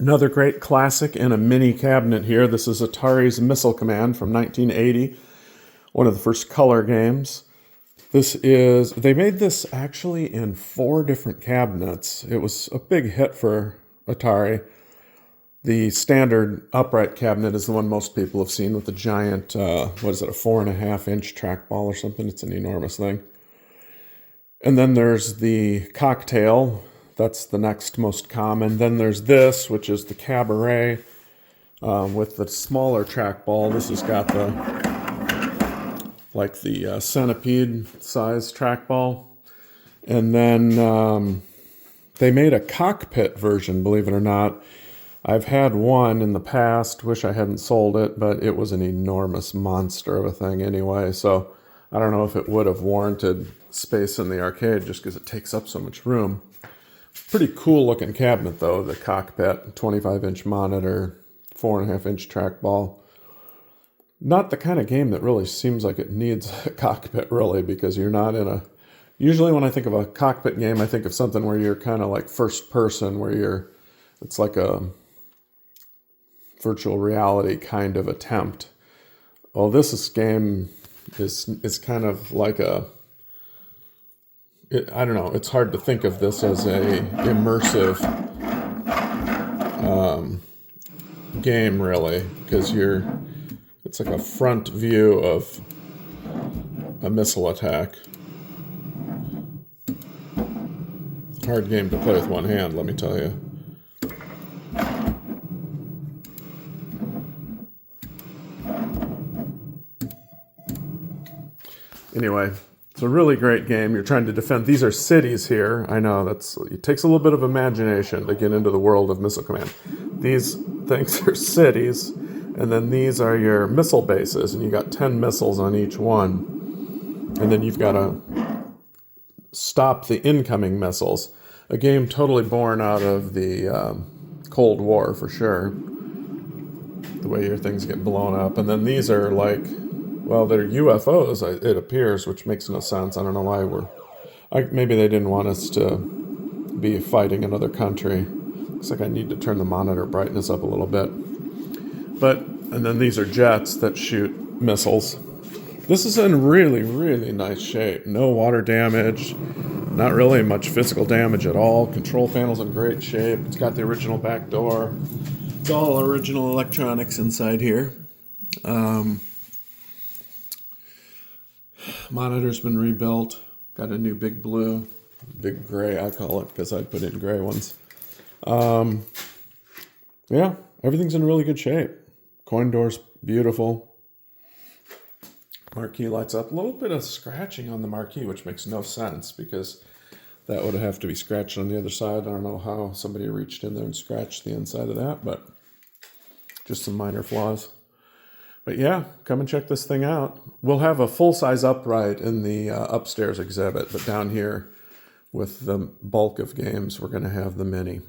Another great classic in a mini cabinet here. This is Atari's Missile Command from 1980, one of the first color games. They made this actually in 4 different cabinets. It was a big hit for Atari. The standard upright cabinet is the one most people have seen with the giant, a 4.5-inch trackball or something. It's an enormous thing. And then there's the cocktail. That's the next most common. Then there's this, which is the cabaret with the smaller trackball. This has got the centipede size trackball. And then they made a cockpit version, believe it or not. I've had one in the past, wish I hadn't sold it, but it was an enormous monster of a thing anyway. So I don't know if it would have warranted space in the arcade just because it takes up so much room. Pretty cool looking cabinet though, the cockpit, 25-inch monitor, 4.5-inch trackball. Not the kind of game that really seems like it needs a cockpit really, because you're not in a... Usually when I think of a cockpit game, I think of something where you're kind of like first person, where it's like a virtual reality kind of attempt. Well, this game is kind of like I don't know, it's hard to think of this as a immersive game really, because it's like a front view of a missile attack. Hard game to play with one hand, let me tell you. Anyway, it's a really great game. You're trying to defend. These are cities here. I know it takes a little bit of imagination to get into the world of Missile Command. These things are cities, and then these are your missile bases, and you got 10 missiles on each one. And then you've got to stop the incoming missiles. A game totally born out of the Cold War, for sure. The way your things get blown up. And then these are like... Well, they're UFOs, it appears, which makes no sense. I don't know why maybe they didn't want us to be fighting another country. Looks like I need to turn the monitor brightness up a little bit. And then these are jets that shoot missiles. This is in really, really nice shape. No water damage, not really much physical damage at all. Control panel's in great shape. It's got the original back door. It's all original electronics inside here. Monitor's been rebuilt. Got a new big blue, big gray I call it, because I put in gray ones. Yeah, everything's in really good shape. Coin door's beautiful. Marquee lights up. A little bit of scratching on the marquee, which makes no sense, because that would have to be scratched on the other side. I don't know how somebody reached in there and scratched the inside of that, but just some minor flaws. But yeah, come and check this thing out. We'll have a full-size upright in the upstairs exhibit, but down here with the bulk of games, we're going to have the mini.